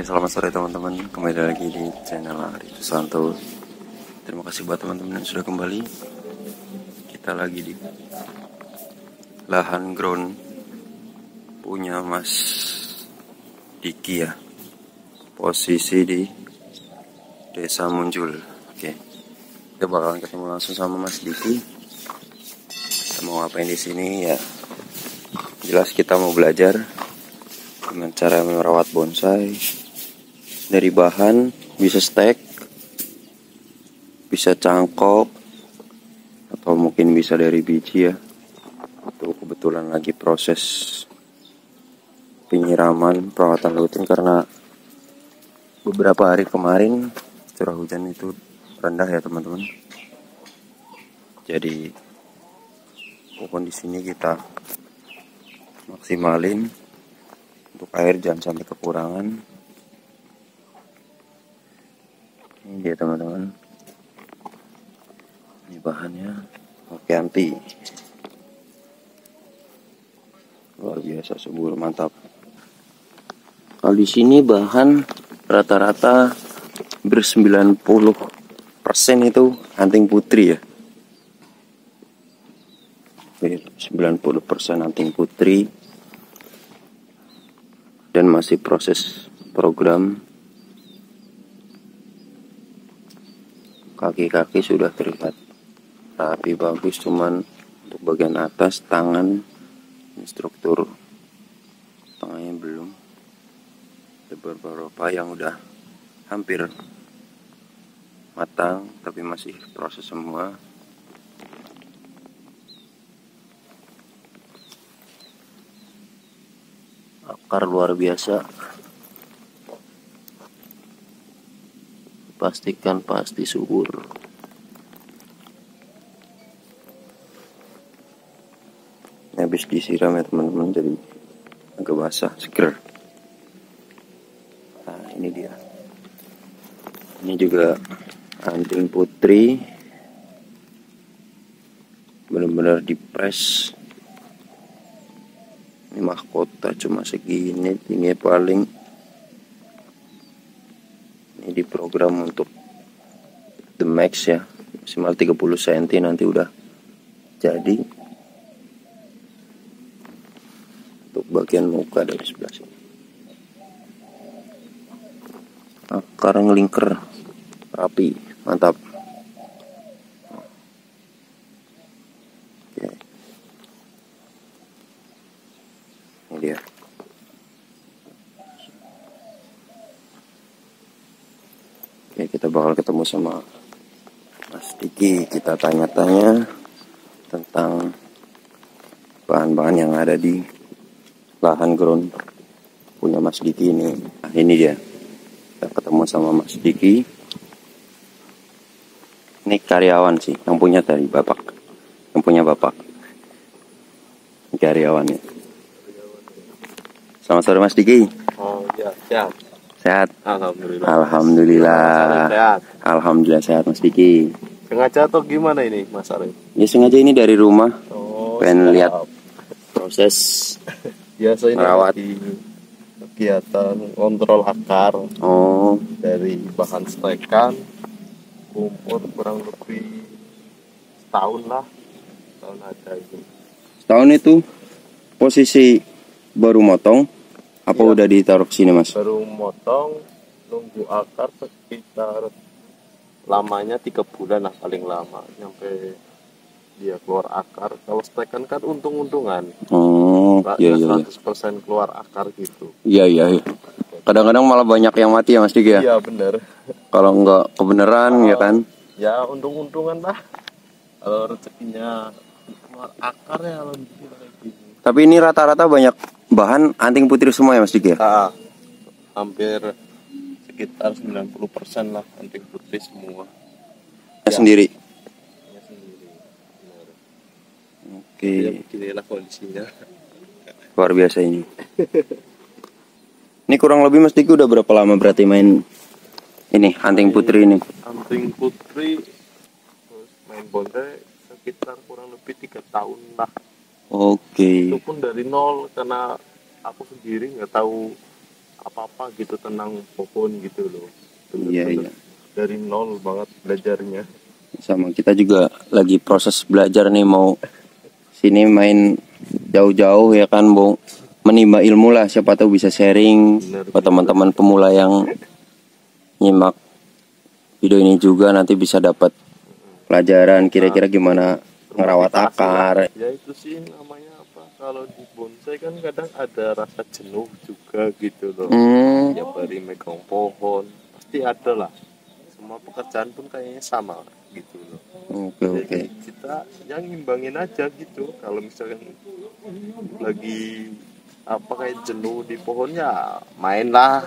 Oke, selamat sore teman-teman. Kembali lagi di channel Ari Susanto. Terima kasih buat teman-teman yang sudah kembali. Kita lagi di lahan ground punya Mas Diki ya. Posisi di Desa Muncul. Oke, kita bakalan ketemu langsung sama Mas Diki. Kita mau ngapain di sini ya? Jelas kita mau belajar dengan cara merawat bonsai dari bahan, bisa stek, bisa cangkok, atau mungkin bisa dari biji ya. Itu kebetulan lagi proses penyiraman, perawatan rutin karena beberapa hari kemarin curah hujan itu rendah ya teman-teman. Jadi pokoknya di sini kita maksimalin untuk air jangan sampai kekurangan. Ini dia teman-teman, ini bahannya. Oke, anti luar biasa, subur, mantap. Kalau di sini bahan rata-rata ber 90% itu anting putri ya. 90% anting putri, dan masih proses program. Kaki-kaki sudah terlihat rapi bagus, cuman untuk bagian atas tangan, struktur tangannya belum. Ada beberapa yang udah hampir matang tapi masih proses semua. Akar luar biasa, pastikan pasti subur. Ini habis disiram ya teman-teman, jadi agak basah, seger. Nah ini dia, ini juga anting putri, benar-benar dipres. Ini mahkota cuma segini, tinggi paling. Ini diprogram untuk the max ya, maksimal 30 cm nanti udah jadi. Untuk bagian muka dari sebelah sini, akar ngelingker rapi, mantap. Oke, ini dia. Oke, kita bakal ketemu sama Mas Diki. Kita tanya-tanya tentang bahan-bahan yang ada di lahan ground punya Mas Diki ini. Nah, ini dia. Kita ketemu sama Mas Diki. Ini karyawan sih, yang punya tadi bapak. Yang punya bapak. Ini karyawannya. Selamat sore Mas Diki. Oh ya, sehat. Sehat? Alhamdulillah. Alhamdulillah. Sehat. Alhamdulillah sehat Mas Diki. Sengaja atau gimana ini Mas Arif? Ya sengaja, ini dari rumah. Oh, pengen lihat proses biasa ini merawat. lagi kegiatan kontrol akar. Oh, dari bahan stekan, umur kurang lebih setahun lah. Setahun ada itu. setahun itu posisi baru motong apa Iya. udah ditaruh ke sini Mas? Baru motong, nunggu akar sekitar lamanya 3 bulan lah paling lama sampai dia keluar akar. Kalau stekan kan untung-untungan. Oh, iya iya. 100% keluar akar gitu. Iya iya. Kadang-kadang malah banyak yang mati ya Mas Diki ya. Iya bener. Kalau nggak kebenaran ya kan. Ya untung-untungan lah. Kalau rezekinya keluar akar ya alhamdulillah kayak gini. Tapi ini rata-rata banyak bahan anting putri semua ya Mas Diki ya. Hampir sekitar 90% lah anting putri semua. Ya, sendiri. Ya sendiri. Benar. Oke. Ya beginilah kondisinya. Luar biasa ini. Ini kurang lebih Mas Diki udah berapa lama berarti main ini anting putri ini? Anting putri terus main bonsai sekitar kurang lebih 3 tahun lah. Oke. Itu pun dari nol karena aku sendiri nggak tahu apa-apa gitu tentang pohon gitu loh. Iya, Bener-bener iya. dari nol banget belajarnya. Sama kita juga lagi proses belajar nih, mau sini main jauh-jauh ya kan, mau menimba ilmu lah, siapa tahu bisa sharing Bener, buat teman-teman pemula yang nyimak video ini juga, nanti bisa dapat pelajaran kira-kira gimana ngerawat Termotivasi lah. akar. Ya itu sih namanya apa, kalau di bonsai kan kadang ada rasa jenuh juga gitu loh. Ya bari megang pohon pasti ada lah, semua pekerjaan pun kayaknya sama gitu loh. Oke, oke. Jadi kita yang ngimbangin aja gitu, kalau misalkan lagi apa kayak jenuh di pohon ya mainlah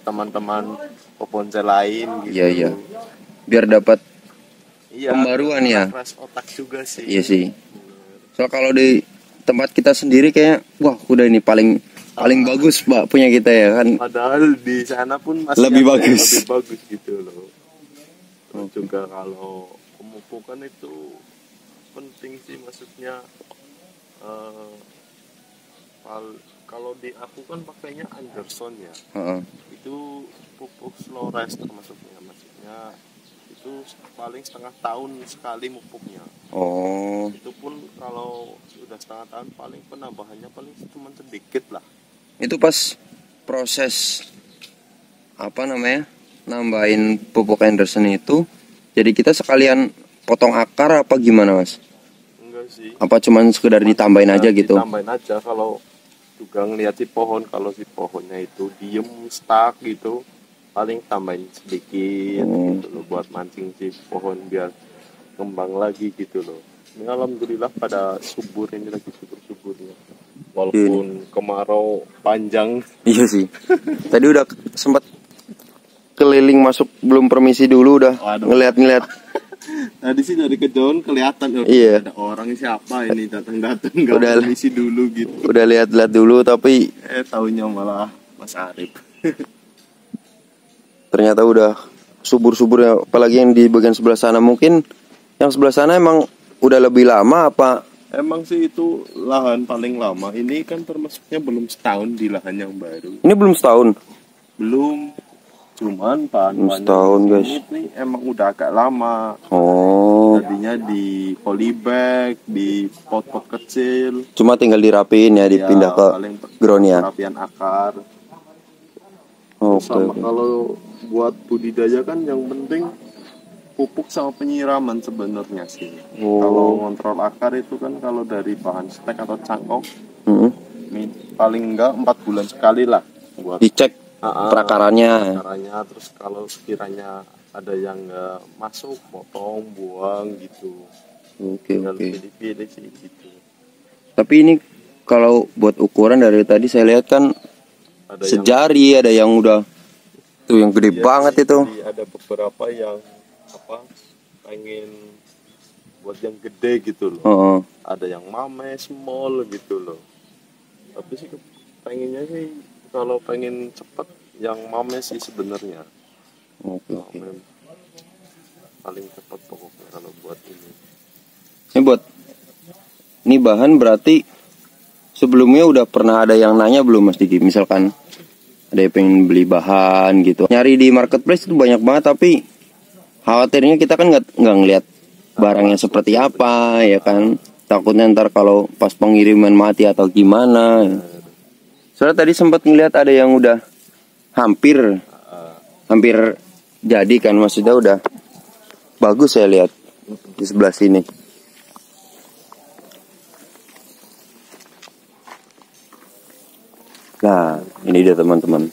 teman-teman pebonsai lain gitu. Iya, iya. Biar dapat Iya, pembaruan ya. refresh otak juga sih. Iya sih. So kalau di tempat kita sendiri kayak wah udah ini paling bagus Pak punya kita ya kan. Padahal di sana pun masih Lebih ada yang bagus. lebih bagus gitu loh. Terus juga kalau pemupukan itu penting sih, maksudnya eh, kalau di aku kan pakainya Anderson ya. Heeh. Itu pupuk slow rest termasuknya, maksudnya itu paling setengah tahun sekali mupuknya. Oh, Itu pun kalau sudah setengah tahun paling penambahannya paling cuma sedikit lah. itu pas proses apa namanya nambahin pupuk Anderson itu, jadi kita sekalian potong akar apa gimana Mas? Enggak sih. Apa cuman sekedar ditambahin aja gitu? Ditambahin aja, kalau juga ngeliat si pohon, kalau si pohonnya itu diem stuck gitu paling tambahin sedikit gitu loh, buat mancing si pohon biar kembang lagi gitu loh. Ini alhamdulillah pada subur, ini lagi subur-suburnya walaupun kemarau panjang. Iya sih. Tadi udah sempat keliling masuk, belum permisi dulu udah Waduh. ngeliat-ngeliat. Tadi sih dari kejauhan kelihatan Iya. ada orang siapa ini datang-datang nggak Udah. permisi dulu gitu. Udah lihat-lihat dulu tapi Taunya malah Mas Arif. ternyata udah subur-subur ya, apalagi yang di bagian sebelah sana. Mungkin yang sebelah sana emang udah lebih lama apa? Emang sih itu lahan paling lama. Ini kan termasuknya belum setahun di lahan yang baru. Ini belum setahun. Belum. Cuman bahan-bahannya Setahun, di guys. sini nih emang udah agak lama. Oh, Tadinya di polybag, di pot-pot kecil. cuma tinggal dirapiin ya, dipindah ke paling ground ya. perapian akar. Oke, Sama oke. kalau buat budidaya kan yang penting pupuk sama penyiraman sebenarnya sih. Oh. Kalau ngontrol akar itu kan kalau dari bahan stek atau cangkok Mm-mm. paling enggak 4 bulan sekali lah buat Dicek perakarannya. caranya. Terus kalau sekiranya ada yang nggak masuk, potong, buang gitu. Oke, Tinggal oke. pilih-pilih sih gitu. Tapi ini kalau buat ukuran dari tadi saya lihat kan Ada yang sejari, ada yang udah tuh yang gede iya banget sih, itu. jadi ada beberapa yang apa pengen buat yang gede gitu loh. Heeh. Ada yang mame, small gitu loh. Tapi sih pengennya sih kalau pengen cepet yang mame sih sebenarnya. Oke, oke. Mame paling cepat pokoknya kalau buat ini. Ini buat ini bahan berarti sebelumnya udah pernah ada yang nanya belum Mas Diki? Misalkan ada yang pengen beli bahan gitu, nyari di marketplace itu banyak banget, tapi khawatirnya kita kan nggak ngelihat barangnya seperti apa ya kan, takutnya ntar kalau pas pengiriman mati atau gimana. Soalnya tadi sempat ngelihat ada yang udah hampir jadi kan, maksudnya udah bagus saya lihat di sebelah sini. Nah, ini dia teman-teman.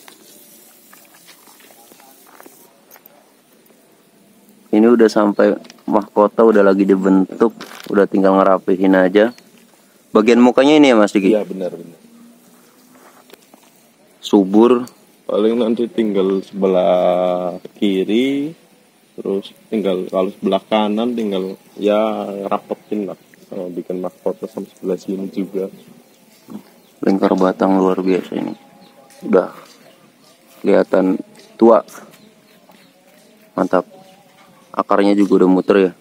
Ini udah sampai mahkota, udah lagi dibentuk, udah tinggal ngerapihin aja. Bagian mukanya ini ya Mas Diki? Iya benar-benar. Subur. Paling nanti tinggal sebelah kiri, terus tinggal kalau sebelah kanan tinggal ya rapetin lah, sama bikin mahkota sama sebelah sini juga. Lingkar batang luar biasa ini. Udah kelihatan tua. Mantap. Akarnya juga udah muter ya.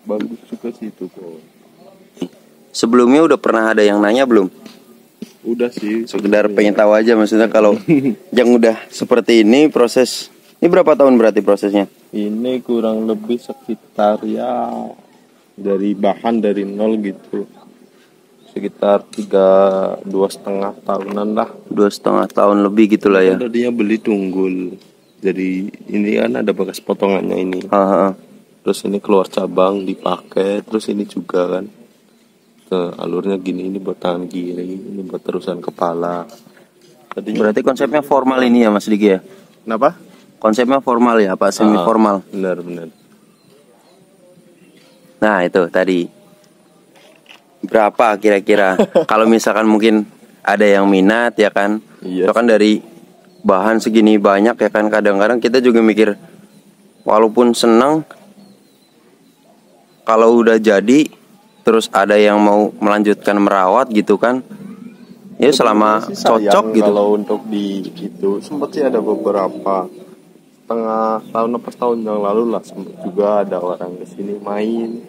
Bagus juga sih itu bro. Sebelumnya udah pernah ada yang nanya belum? Udah sih. Sekedar pengen tahu aja, maksudnya kalau yang udah seperti ini proses. Ini berapa tahun berarti prosesnya? Ini kurang lebih sekitar ya dari bahan dari nol gitu. Sekitar 2,5 tahunan lah. 2,5 tahun lebih gitulah ya. Tadinya beli tunggul. Jadi ini kan ada bekas potongannya ini. Terus ini keluar cabang dipakai. Terus ini juga kan. Alurnya gini, ini buat tangan kiri, ini buat terusan kepala. Berarti konsepnya formal ini ya Mas Diki ya? Kenapa? Konsepnya formal ya, apa semi formal? Benar. Nah itu tadi berapa kira-kira? Kalau misalkan mungkin ada yang minat ya kan? Iya. Itu kan dari bahan segini banyak ya kan, kadang-kadang kita juga mikir walaupun senang kalau udah jadi terus ada yang mau melanjutkan merawat gitu kan, ya selama cocok gitu. Kalau untuk di itu sempat sih ada beberapa setengah tahun apa tahun yang lalu lah, sempat juga ada orang kesini main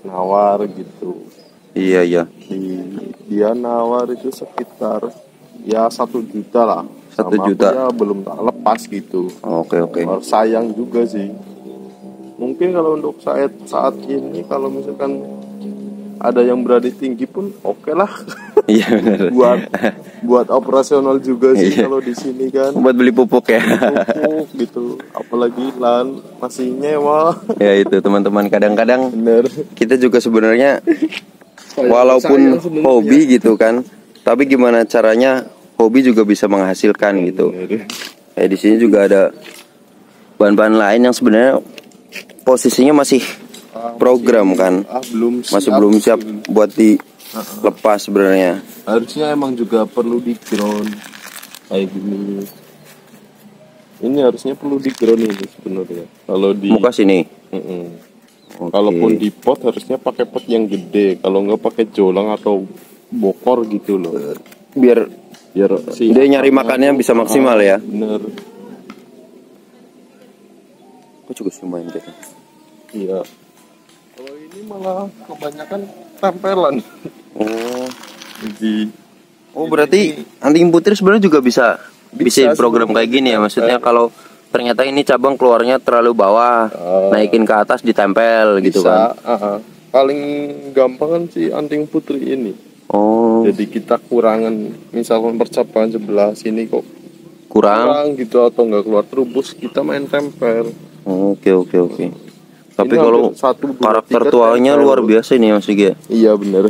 nawar gitu. Iya. Dia nawar itu sekitar ya 1 juta lah. 1 juta. Ya belum tak lepas gitu. Oke. Sayang juga sih. Mungkin kalau untuk saat ini kalau misalkan ada yang berani tinggi pun oke lah. Iya benar. buat operasional juga sih kalau di sini kan. Buat beli pupuk ya. Pupuk gitu. Apalagi lan masih nyewa. Ya itu teman-teman, kadang-kadang Bener. kita juga sebenarnya walaupun hobi gitu kan, tapi gimana caranya hobi juga bisa menghasilkan gitu. Kayak di sini juga ada bahan-bahan lain yang sebenarnya posisinya masih program kan, masih belum siap buat dilepas sebenarnya. Harusnya emang juga perlu di ground kayak gini. Ini harusnya perlu di ground ini sebenarnya. Kalau di muka sini. Okay. Kalaupun di pot harusnya pakai pot yang gede. Kalau nggak pakai jolang atau bokor gitu loh. Biar si dia nyari makannya bisa maksimal ya. Bener. Kok juga lumayan gitu. Iya. Kalau ini malah kebanyakan tempelan. Berarti anting putri sebenarnya juga bisa program kayak gini ya. Maksudnya kalau ternyata ini cabang keluarnya terlalu bawah, naikin ke atas ditempel gitu kan. Paling gampang kan si anting putri ini. Jadi kita kurangan, misalkan percabangan sebelah sini kok kurang gitu atau nggak keluar terubus, kita main tempel. Oke. Tapi kalau karakter tuanya luar biasa ini Mas Diki. Iya bener.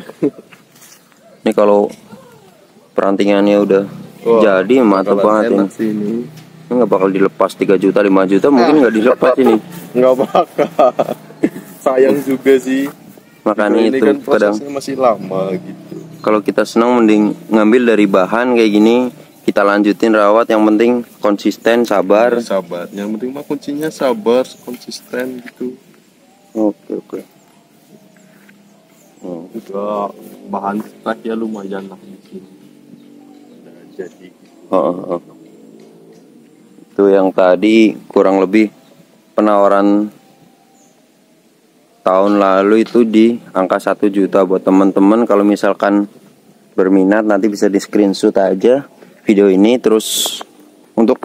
Ini kalau perantingannya udah jadi mantap banget ini. Ini nggak bakal dilepas 3 juta 5 juta mungkin nggak dilepas ini. Nggak bakal. Sayang juga sih. Makanya itu kan kadang masih lama gitu. Kalau kita senang mending ngambil dari bahan kayak gini, kita lanjutin rawat, yang penting konsisten, sabar. Yang penting mah kuncinya sabar, konsisten gitu. Oke. Juga bahan stek ya lumayan lah di sini. Jadi. Itu yang tadi kurang lebih penawaran tahun lalu itu di angka 1 juta buat teman-teman. Kalau misalkan berminat nanti bisa di screenshot aja video ini, terus untuk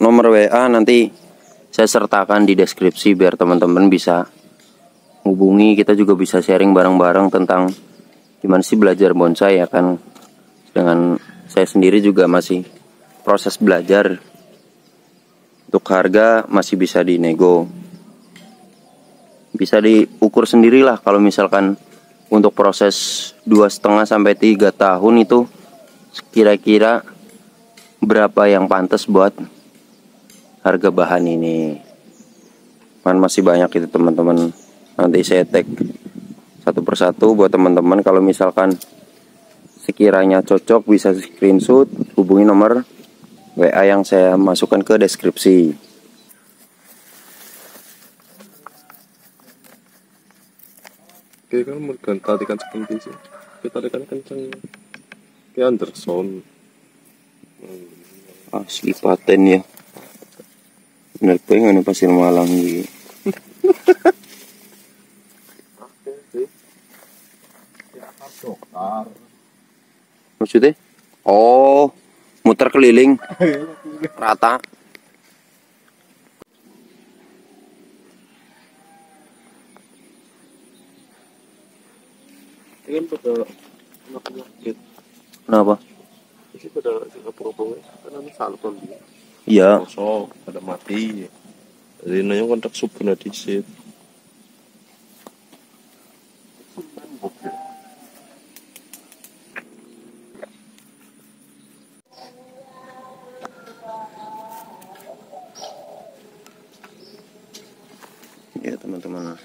nomor WA nanti saya sertakan di deskripsi biar teman-teman bisa hubungi. Kita juga bisa sharing bareng-bareng tentang gimana sih belajar bonsai ya kan. Dengan saya sendiri juga masih proses belajar. Untuk harga masih bisa dinego. Bisa diukur sendirilah kalau misalkan untuk proses 2,5 sampai 3 tahun itu kira-kira berapa yang pantas buat harga bahan ini. Kan masih banyak itu teman-teman. Nanti saya tag satu persatu buat teman-teman. Kalau misalkan sekiranya cocok bisa screenshot, hubungi nomor WA yang saya masukkan ke deskripsi. Oke kan tarikan seperti sih. Kita tarikan kenceng. Kayak Anderson. Asli paten ya. Bener pengen pasir Malang gitu. Maksudnya? Oh, muter keliling rata. Ini kan pada kena penyakit. Kenapa? Ini pada Singapura kan ada salpon dia. Iya. Kosong, ada mati. Jadi nanya kontak sup kena disit. Ya teman-teman.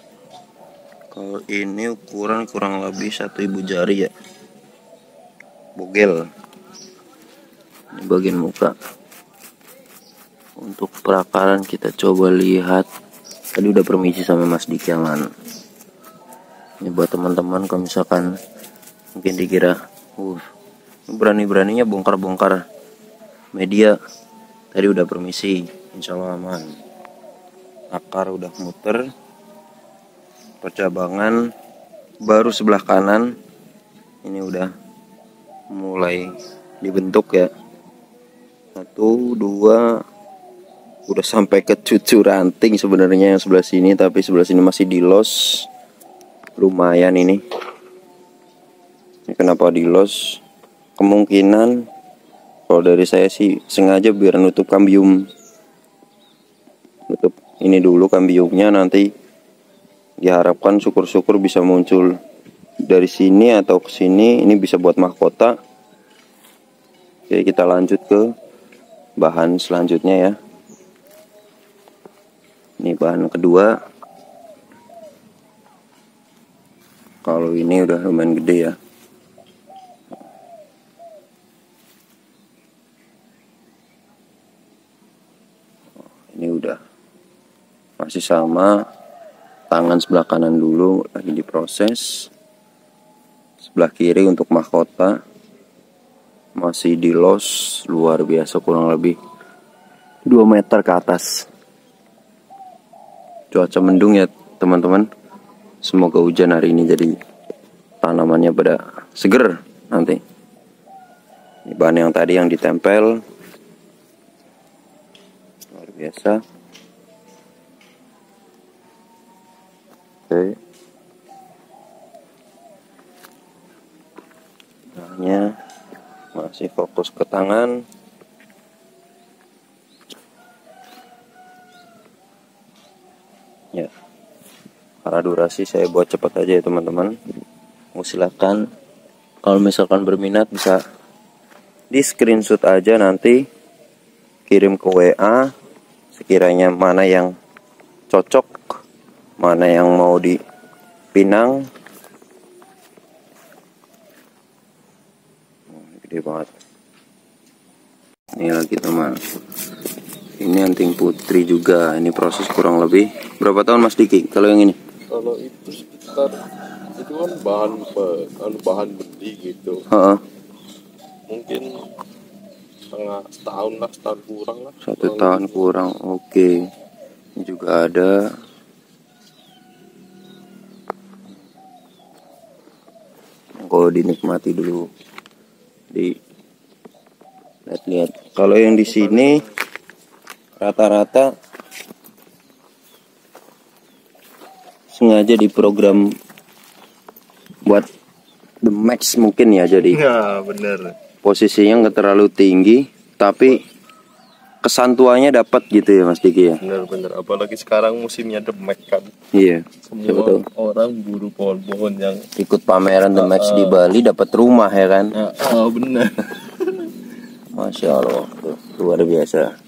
Kalau ini ukuran kurang lebih 1 ibu jari ya. Bogel. Ini bagian muka. Untuk perakaran kita coba lihat. Tadi udah permisi sama Mas Diki aman. Ini buat teman-teman kalau misalkan mungkin dikira berani-beraninya bongkar-bongkar media. Tadi udah permisi, insya Allah aman. Akar udah muter, percabangan baru sebelah kanan ini udah mulai dibentuk ya. 1, 2, udah sampai ke cucu ranting sebenarnya yang sebelah sini, tapi sebelah sini masih di los. Lumayan ini. Kenapa di los? Kemungkinan kalau dari saya sih sengaja biar nutup kambium. Nutup ini dulu kambiumnya, nanti diharapkan syukur-syukur bisa muncul dari sini atau ke sini. Ini bisa buat mahkota. Oke, kita lanjut ke bahan selanjutnya ya. Ini bahan kedua. Kalau ini udah lumayan gede ya. Ini udah masih sama. Tangan sebelah kanan dulu lagi diproses. Sebelah kiri untuk mahkota masih di los, luar biasa, kurang lebih 2 meter ke atas. Cuaca mendung ya teman-teman. Semoga hujan hari ini jadi tanamannya pada seger nanti. Ini bahan yang tadi yang ditempel. Luar biasa. Oke. Bahannya masih fokus ke tangan. Ya. Karena durasi saya buat cepat aja ya teman-teman. Silakan kalau misalkan berminat bisa di screenshot aja, nanti kirim ke WA sekiranya mana yang cocok, mana yang mau dipinang. Gede banget ini lagi teman. Ini anting putri juga. Ini proses kurang lebih berapa tahun Mas Diki kalau yang ini? Kalau itu sekitar, itu kan bahan benih gitu. Mungkin setahun lah, setahun kurang lah. 1 tahun kurang. Oke. Ini juga ada. Kalau dinikmati dulu, lihat-lihat. Kalau yang di sini rata-rata sengaja diprogram buat the max mungkin ya, jadi ya bener, posisinya nggak terlalu tinggi tapi kesantuannya dapat gitu ya Mas Diki ya. Bener, apalagi sekarang musimnya The Max kan. Iya. Semua orang buru pohon-pohon yang ikut pameran The Max di Bali dapat rumah ya kan. Bener. Masya Allah, tuh, luar biasa.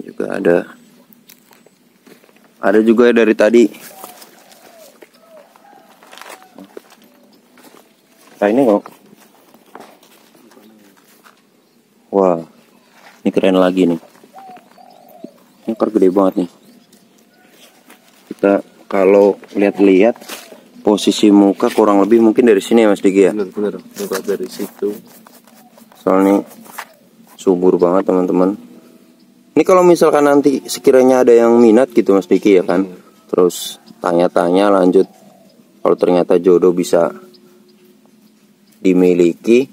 Juga ada juga dari tadi. Nah ini kok. Wah, ini keren lagi nih. Ini akar gede banget nih. Kita kalau lihat-lihat posisi muka kurang lebih mungkin dari sini ya Mas Diki ya. Bener, muka dari situ. Soalnya subur banget teman-teman. Ini kalau misalkan nanti sekiranya ada yang minat gitu Mas Diki ya kan, terus tanya-tanya lanjut, kalau ternyata jodoh bisa dimiliki.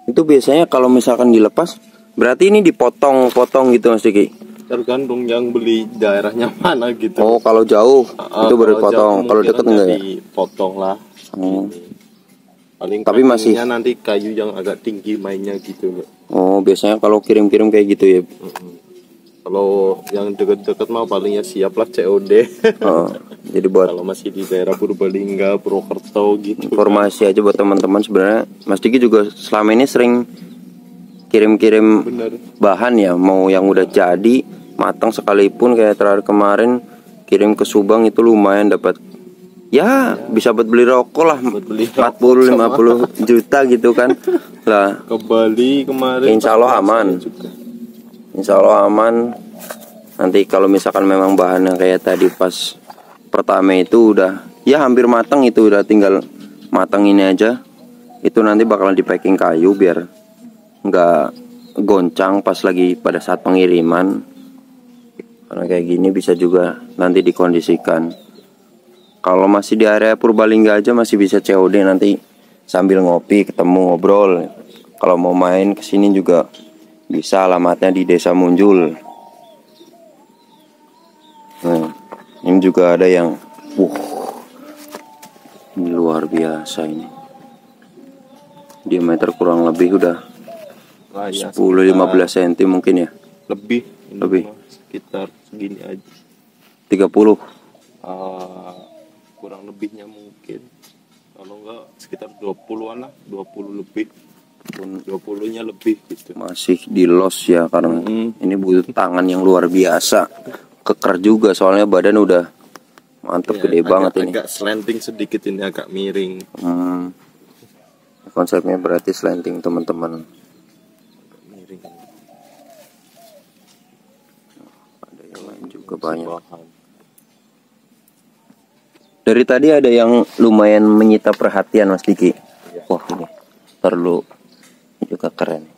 Itu biasanya kalau misalkan dilepas, berarti ini dipotong-potong gitu Mas Diki? Tergantung yang beli daerahnya mana gitu. Oh, kalau jauh itu baru dipotong, kalau deket enggak ya? Dipotong lah. Paling tapi masih nanti kayu yang agak tinggi mainnya gitu. Oh, biasanya kalau kirim-kirim kayak gitu ya. Kalau yang deket-deket mah palingnya siap lah COD. Jadi buat kalau masih di daerah Purbalingga, Purwokerto gitu. Informasi aja buat teman-teman, sebenarnya Mas Diki juga selama ini sering kirim-kirim bahan ya, mau yang udah jadi matang sekalipun, kayak terakhir kemarin kirim ke Subang itu lumayan dapat ya, bisa buat beli rokok lah, 40-50 juta gitu kan lah. Ke Bali kemarin Insya Allah aman. Insya Allah aman. Nanti kalau misalkan memang bahannya kayak tadi pas pertama itu udah ya hampir matang, itu udah tinggal matang ini aja, itu nanti bakalan di packing kayu biar nggak goncang pas lagi pada saat pengiriman. Karena kayak gini bisa juga nanti dikondisikan. Kalau masih di area Purbalingga aja masih bisa COD, nanti sambil ngopi ketemu ngobrol. Kalau mau main kesini juga bisa, alamatnya di Desa Munjul. Nah, ini juga ada yang ini luar biasa ini. Diameter kurang lebih udah 10-15 cm mungkin ya. Lebih. Sekitar segini aja. 30. Kurang lebihnya mungkin. Kalau enggak sekitar 20-an lah, 20 lebih. 20-nya lebih gitu. Masih di los ya, karena ini butuh tangan yang luar biasa. Keker juga soalnya, badan udah mantep ya, gede banget ini. Agak slanting sedikit ini, agak miring. Konsepnya berarti slanting teman-teman. Miring. Ada yang lain juga banyak. Dari tadi ada yang lumayan menyita perhatian Mas Diki. Wah, ini perlu juga keren.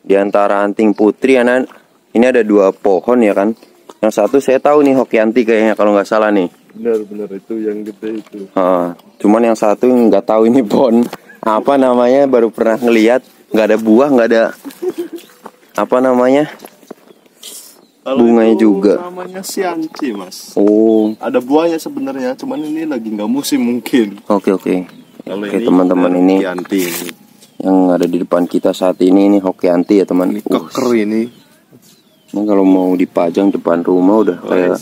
Di antara anting putri anak, ini ada 2 pohon ya kan. Yang satu saya tahu nih Hokianti kayaknya kalau nggak salah nih. Benar itu yang gede itu. Cuman yang satu nggak tahu ini pohon apa namanya, baru pernah ngelihat, nggak ada buah, nggak ada apa namanya, bunganya juga. Namanya sianci Mas. Oh. Ada buahnya sebenarnya, cuman ini lagi nggak musim mungkin. Oke. Oke teman-teman, ini Hokianti yang ada di depan kita saat ini Hokianti ya teman. Ini keker ini. Ini kalau mau dipajang depan rumah udah kayak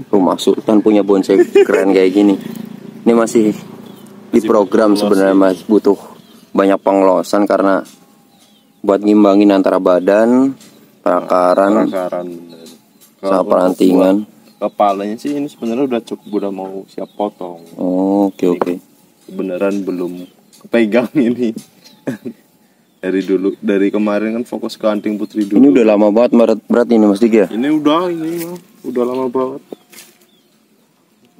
rumah sultan punya bonsai keren kayak gini. Ini masih di program sebenarnya Mas, butuh banyak pengelosan karena buat ngimbangin antara badan, perakaran sama perantingan. Kepalanya sih ini sebenarnya udah cukup, udah mau siap potong. Oke. Kebenaran belum kepegang ini. Dari kemarin kan fokus ke anting putri dulu. Ini udah lama banget berat ini Mas Diki ya? Ini udah lama banget.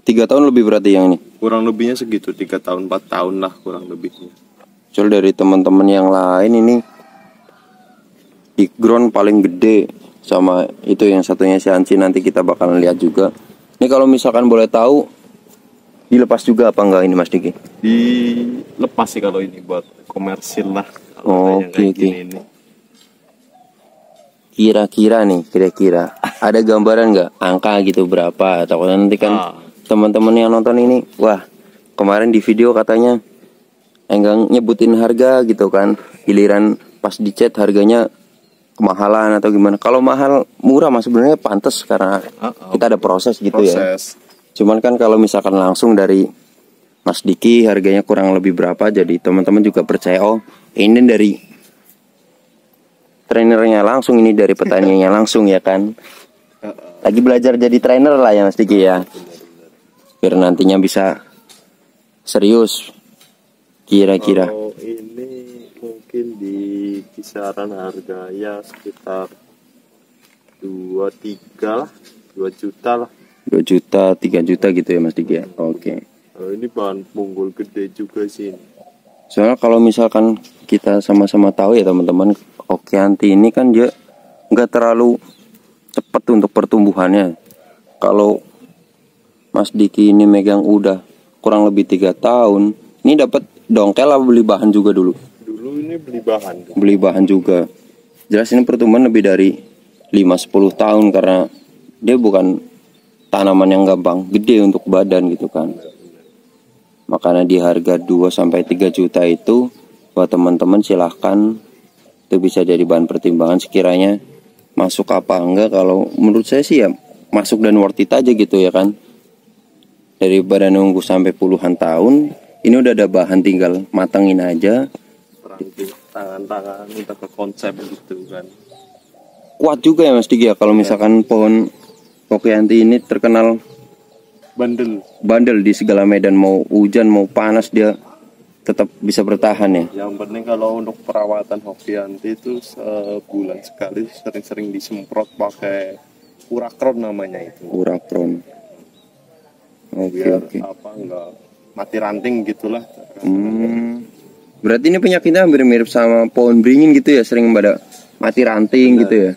3 tahun lebih berarti yang ini? Kurang lebihnya segitu, 3 tahun 4 tahun lah kurang lebihnya. Soal dari teman-teman yang lain ini di ground paling gede, sama itu yang satunya si Anci, nanti kita bakalan lihat juga. Ini kalau misalkan boleh tahu dilepas juga apa enggak ini Mas Diki? Dilepas sih kalau ini buat komersil lah. Oke. Kira-kira ada gambaran nggak angka gitu berapa? Atau nanti kan teman-teman yang nonton ini, wah kemarin di video katanya enggak nyebutin harga gitu kan, giliran pas di chat harganya kemahalan atau gimana. Kalau mahal murah Mas sebenarnya pantas karena kita ada proses gitu ya. Cuman kan kalau misalkan langsung dari Mas Diki harganya kurang lebih berapa, jadi teman-teman juga percaya, oh ini dari trainernya langsung, ini dari petaninya langsung ya kan. Lagi belajar jadi trainer lah ya Mas Diki ya, biar nantinya bisa serius. Kira-kira kalau ini mungkin di kisaran harga ya sekitar 2 juta lah. 2 juta, 3 juta gitu ya Mas Diki ya. Oke. Ini bahan punggul gede juga sih. Soalnya kalau misalkan kita sama-sama tahu ya teman-teman, Hokianti ini kan dia nggak terlalu cepat untuk pertumbuhannya. Kalau Mas Diki ini megang udah kurang lebih 3 tahun, ini dapat dongkel apa beli bahan juga dulu? Dulu ini beli bahan. Beli bahan juga. Jelas ini pertumbuhan lebih dari 5-10 tahun karena dia bukan tanaman yang gampang gede untuk badan gitu kan. Makanya di harga 2-3 juta itu buat teman-teman silahkan, itu bisa jadi bahan pertimbangan sekiranya masuk apa enggak. Kalau menurut saya sih ya masuk dan worth it aja gitu ya kan. Daripada nunggu sampai puluhan tahun, ini udah ada bahan tinggal matangin aja. Tangan-tangan minta ke konsep gitu kan. Kuat juga ya Mas Diki ya kalau misalkan pohon Pokianti ini terkenal bandel di segala medan, mau hujan mau panas dia tetap bisa bertahan ya. Yang penting kalau untuk perawatan Hokianti itu sebulan sekali sering-sering disemprot pakai Urakron namanya itu. Urakron. Biar Oke. apa enggak mati ranting gitulah. Berarti ini penyakitnya hampir mirip sama pohon beringin gitu ya, sering pada mati ranting gitu ya.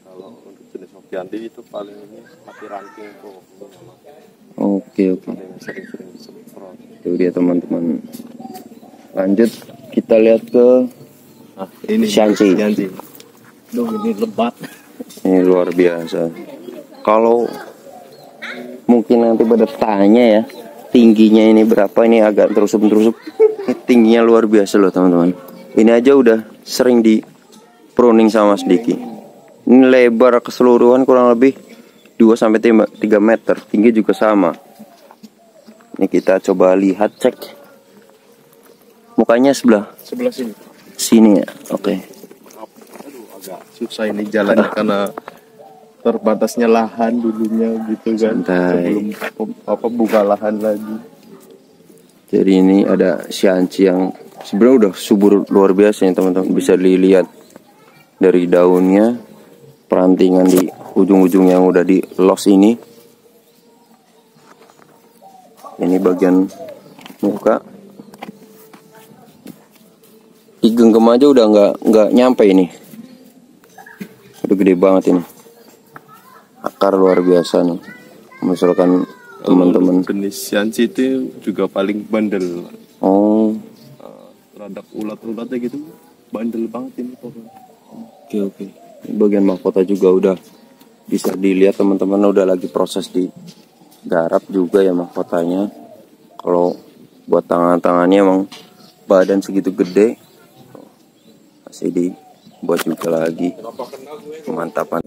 Kalau untuk jenis Hokianti itu paling ini mati ranting tuh. Oke. Sering-sering disemprot. Itu dia teman-teman. Lanjut kita lihat ke Ini Shanxi. Duh, ini lebat. Ini luar biasa. Kalau mungkin nanti pada tanya ya, tingginya ini berapa, ini agak terusup-terusup. Ini tingginya luar biasa loh teman-teman. Ini aja udah sering di pruning sama Mas Diki. Ini lebar keseluruhan kurang lebih 2-3 meter. Tinggi juga sama. Ini kita coba lihat, cek mukanya sebelah Sini. sini ya. Oke. Aduh, agak susah ini jalannya karena terbatasnya lahan dulunya gitu kan. Santai. Sebelum buka lahan lagi. Jadi ini ada Shanxi yang sebenarnya udah subur luar biasa nih teman-teman. Bisa dilihat dari daunnya, perantingan di ujung-ujung yang udah di los ini. Ini bagian muka. Di genggam aja udah nggak nyampe ini. Udah gede banget ini. Akar luar biasa nih. Misalkan teman-teman Jenis Shanxi itu juga paling bandel. Terhadap ulat-ulatnya gitu bandel banget ini pohon. Oke. Bagian mahkota juga udah bisa dilihat teman-teman, udah lagi proses digarap juga ya mahkotanya. Kalau buat tangan-tangannya emang badan segitu gede, masih dibuat juga lagi pemantapan.